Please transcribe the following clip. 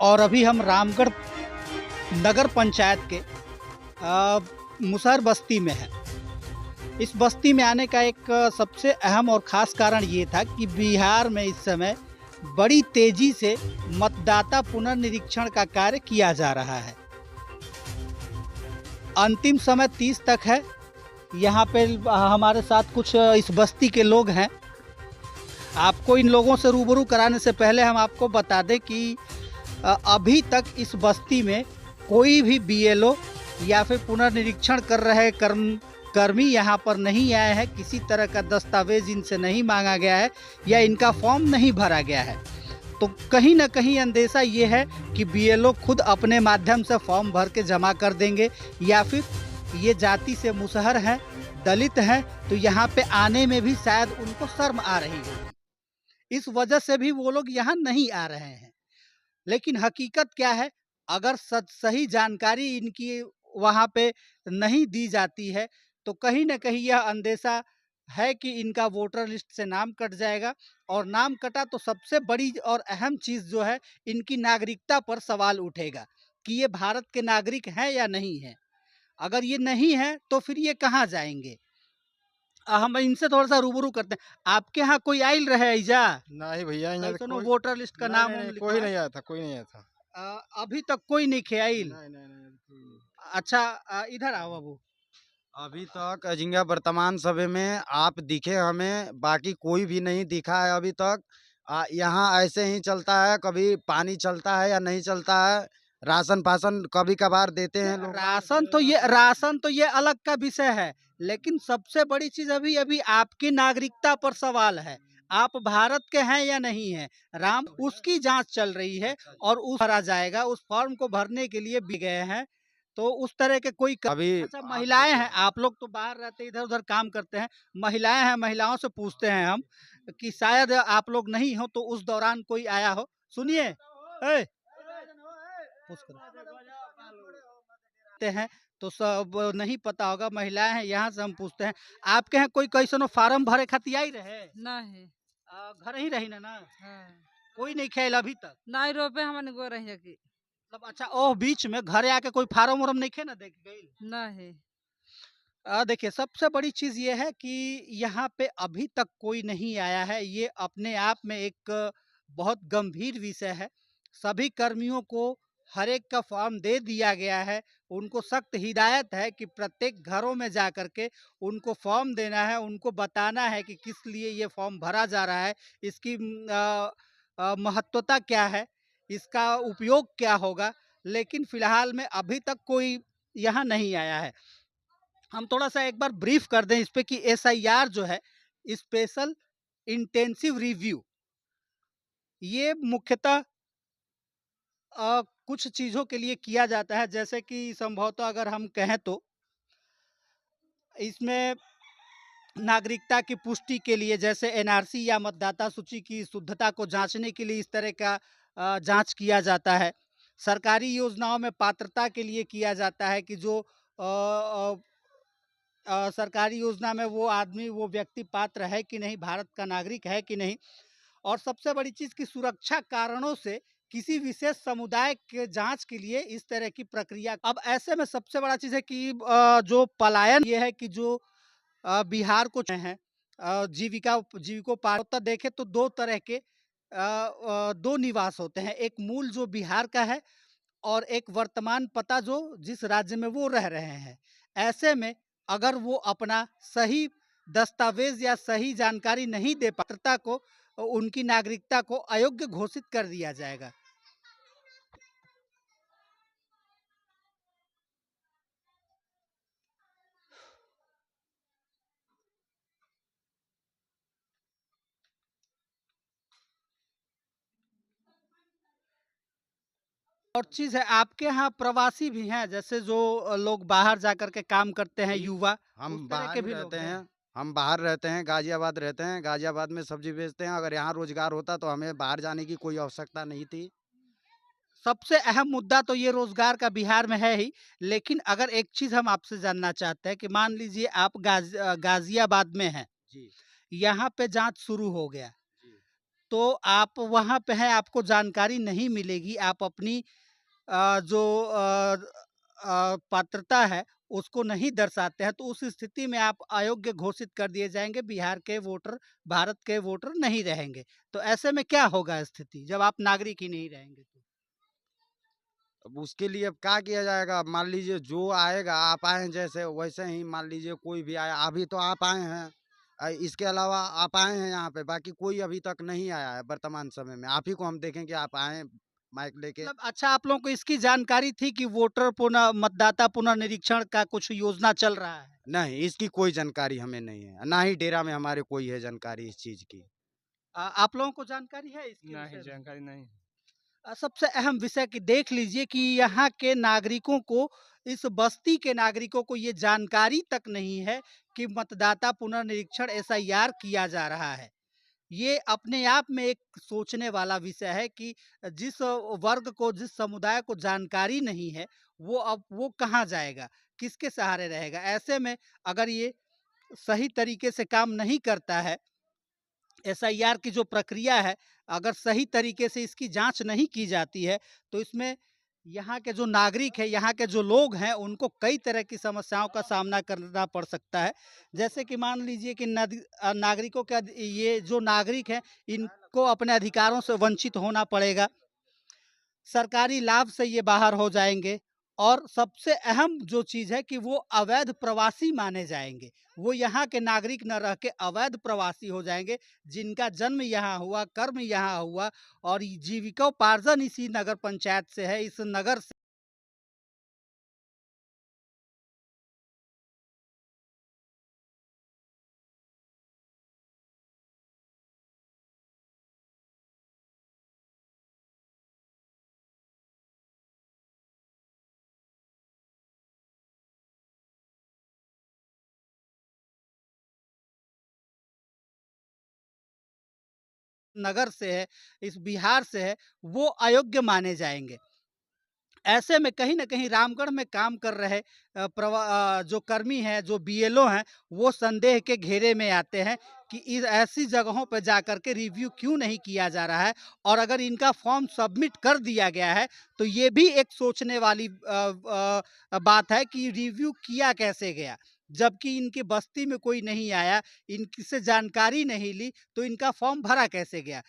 और अभी हम रामगढ़ नगर पंचायत के मुसहर बस्ती में हैं। इस बस्ती में आने का एक सबसे अहम और ख़ास कारण ये था कि बिहार में इस समय बड़ी तेज़ी से मतदाता पुनर्निरीक्षण का कार्य किया जा रहा है। अंतिम समय 30 तक है। यहाँ पे हमारे साथ कुछ इस बस्ती के लोग हैं। आपको इन लोगों से रूबरू कराने से पहले हम आपको बता दें कि अभी तक इस बस्ती में कोई भी बीएलओ या फिर पुनर्निरीक्षण कर रहे कर्मी यहाँ पर नहीं आए हैं। किसी तरह का दस्तावेज इनसे नहीं मांगा गया है या इनका फॉर्म नहीं भरा गया है। तो कहीं ना कहीं अंदेशा ये है कि बीएलओ खुद अपने माध्यम से फॉर्म भर के जमा कर देंगे, या फिर ये जाति से मुसहर हैं, दलित हैं, तो यहाँ पे आने में भी शायद उनको शर्म आ रही होगी। इस वजह से भी वो लोग यहाँ नहीं आ रहे हैं। लेकिन हकीकत क्या है, अगर सही जानकारी इनकी वहाँ पे नहीं दी जाती है तो कहीं ना कहीं यह अंदेशा है कि इनका वोटर लिस्ट से नाम कट जाएगा। और नाम कटा तो सबसे बड़ी और अहम चीज़ जो है, इनकी नागरिकता पर सवाल उठेगा कि ये भारत के नागरिक हैं या नहीं हैं। अगर ये नहीं है तो फिर ये कहाँ जाएंगे। हम इनसे थोड़ा सा रूबरू करते हैं। आपके यहाँ कोई आयल रहे ऐजा? नहीं भैया, यहाँ तो कोई वोटर लिस्ट का नाम नहीं, लिखवा कोई नहीं आया था, कोई नहीं आया था। अभी तक कोई नहीं खे आइल। नहीं नहीं नहीं, कोई नहीं। अच्छा, इधर आओ बाबू। अभी तक अजिंगा वर्तमान समय में आप दिखे हमें, बाकी कोई भी नहीं दिखा है अभी तक। यहाँ ऐसे ही चलता है, कभी पानी चलता है या नहीं चलता है। राशन पासन कभी कभार देते हैं लोग। राशन तो ये अलग का विषय है, लेकिन सबसे बड़ी चीज अभी अभी आपकी नागरिकता पर सवाल है। आप भारत के हैं या नहीं हैं, राम उसकी जांच चल रही है और उस भरा जाएगा। उस फॉर्म को भरने के लिए भी गए हैं। तो उस तरह के कोई अभी अच्छा, महिलाएं हैं, आप लोग तो बाहर रहते इधर उधर काम करते हैं, महिलाएं हैं, महिलाओं से पूछते हैं हम कि शायद आप लोग नहीं हो तो उस दौरान कोई आया हो। सुनिए, ए, पूछ करते हैं तो सब नहीं पता होगा। महिलाएं हैं, यहाँ से हम पूछते हैं, आपके यहाँ कोई कैसनो फार्म भरे खातिर आई रहे? नहीं। घर ही रही ना? हाँ। कोई नहीं खेल अभी तक? नहीं रोपे हमन गो रही की। मतलब अच्छा, ओह बीच में घरे आके कोई फार्म उरम नहीं खे ना देख गई? नहीं। देखिए, सबसे बड़ी चीज़ ये है कि यहाँ पे अभी तक कोई नहीं आया है। ये अपने आप में एक बहुत गंभीर विषय है। सभी कर्मियों को हर एक का फॉर्म दे दिया गया है। उनको सख्त हिदायत है कि प्रत्येक घरों में जा कर के उनको फॉर्म देना है, उनको बताना है कि किस लिए ये फॉर्म भरा जा रहा है, इसकी महत्वता क्या है, इसका उपयोग क्या होगा। लेकिन फ़िलहाल में अभी तक कोई यहाँ नहीं आया है। हम थोड़ा-सा एक बार ब्रीफ कर दें इस पे कि एसआईआर जो है, स्पेशल इंटेंसिव रिव्यू, ये मुख्यतः कुछ चीज़ों के लिए किया जाता है। जैसे कि संभवतः अगर हम कहें तो इसमें नागरिकता की पुष्टि के लिए, जैसे एनआरसी या मतदाता सूची की शुद्धता को जांचने के लिए इस तरह का जांच किया जाता है। सरकारी योजनाओं में पात्रता के लिए किया जाता है कि जो सरकारी योजना में वो आदमी, वो व्यक्ति पात्र है कि नहीं, भारत का नागरिक है कि नहीं। और सबसे बड़ी चीज़ कि सुरक्षा कारणों से किसी विशेष समुदाय के जांच के लिए इस तरह की प्रक्रिया। अब ऐसे में सबसे बड़ा चीज़ है कि जो पलायन ये है कि जो बिहार को हैं, जीविकोपार्जन देखें तो दो तरह के दो निवास होते हैं। एक मूल जो बिहार का है और एक वर्तमान पता जो जिस राज्य में वो रह रहे हैं। ऐसे में अगर वो अपना सही दस्तावेज या सही जानकारी नहीं दे, पात्रता को, उनकी नागरिकता को अयोग्य घोषित कर दिया जाएगा। और चीज़ है, आपके यहाँ प्रवासी भी हैं, जैसे जो लोग बाहर जाकर के काम करते हैं, युवा, हम उस तरह बाहर के ही भी लोग रहते हैं? हैं। हम बाहर रहते हैं, गाजियाबाद रहते हैं, गाजियाबाद में सब्जी बेचते हैं। अगर यहाँ रोजगार होता तो हमें बाहर जाने की कोई आवश्यकता नहीं थी। सबसे अहम मुद्दा तो ये रोजगार का बिहार में है ही। लेकिन अगर एक चीज़ हम आपसे जानना चाहते हैं कि मान लीजिए आप गाजियाबाद में हैं, जी यहाँ पे जांच शुरू हो गया, जी तो आप वहाँ पे हैं, आपको जानकारी नहीं मिलेगी, आप अपनी जो पात्रता है उसको नहीं दर्शाते हैं, तो उस स्थिति में आप अयोग्य घोषित कर दिए जाएँगे, बिहार के वोटर भारत के वोटर नहीं रहेंगे। तो ऐसे में क्या होगा स्थिति जब आप नागरिक ही नहीं रहेंगे तो? अब उसके लिए अब क्या किया जाएगा? मान लीजिए जो आएगा, आप आए हैं जैसे वैसे ही मान लीजिए कोई भी आया, अभी तो आप आए हैं। इसके अलावा आप आए हैं यहाँ पे, बाकी कोई अभी तक नहीं आया है वर्तमान समय में। आप ही को हम देखें कि आप आए हैं माइक लेके। मतलब अच्छा आप लोगों को इसकी जानकारी थी कि वोटर पुनः मतदाता पुनर्निरीक्षण का कुछ योजना चल रहा है? नहीं, इसकी कोई जानकारी हमें नहीं है। ना ही डेरा में हमारे कोई है जानकारी इस चीज़ की। आप लोगों को जानकारी है इसके नहीं, विषय में? जानकारी नहीं। सबसे अहम विषय कि देख लीजिए कि यहाँ के नागरिकों को, इस बस्ती के नागरिकों को ये जानकारी तक नहीं है कि मतदाता पुनर्निरीक्षण एसआईआर किया जा रहा है। ये अपने आप में एक सोचने वाला विषय है कि जिस वर्ग को, जिस समुदाय को जानकारी नहीं है, वो अब वो कहाँ जाएगा? किसके सहारे रहेगा? ऐसे में अगर ये सही तरीके से काम नहीं करता है, एसआईआर की जो प्रक्रिया है, अगर सही तरीके से इसकी जाँच नहीं की जाती है, तो इसमें यहाँ के जो नागरिक हैं, यहाँ के जो लोग हैं, उनको कई तरह की समस्याओं का सामना करना पड़ सकता है। जैसे कि मान लीजिए कि नागरिकों के ये जो नागरिक हैं, इनको अपने अधिकारों से वंचित होना पड़ेगा। सरकारी लाभ से ये बाहर हो जाएँगे और सबसे अहम जो चीज़ है कि वो अवैध प्रवासी माने जाएँगे। वो यहाँ के नागरिक न रह के अवैध प्रवासी हो जाएँगे, जिनका जन्म यहाँ हुआ, कर्म यहाँ हुआ और जीविकोपार्जन इसी नगर पंचायत से है, इस नगर से नगर से है, इस बिहार से है, वो अयोग्य माने जाएँगे। ऐसे में कहीं न कहीं रामगढ़ में काम कर रहे जो कर्मी हैं, जो बीएलओ हैं, वो संदेह के घेरे में आते हैं कि ऐसी जगहों पे जाकर के रिव्यू क्यों नहीं किया जा रहा है और अगर इनका फॉर्म सबमिट कर दिया गया है, तो ये भी एक सोचने वाली बात है कि रिव्यू किया कैसे गया? जबकि इनकी बस्ती में कोई नहीं आया, इनसे जानकारी नहीं ली, तो इनका फॉर्म भरा कैसे गया?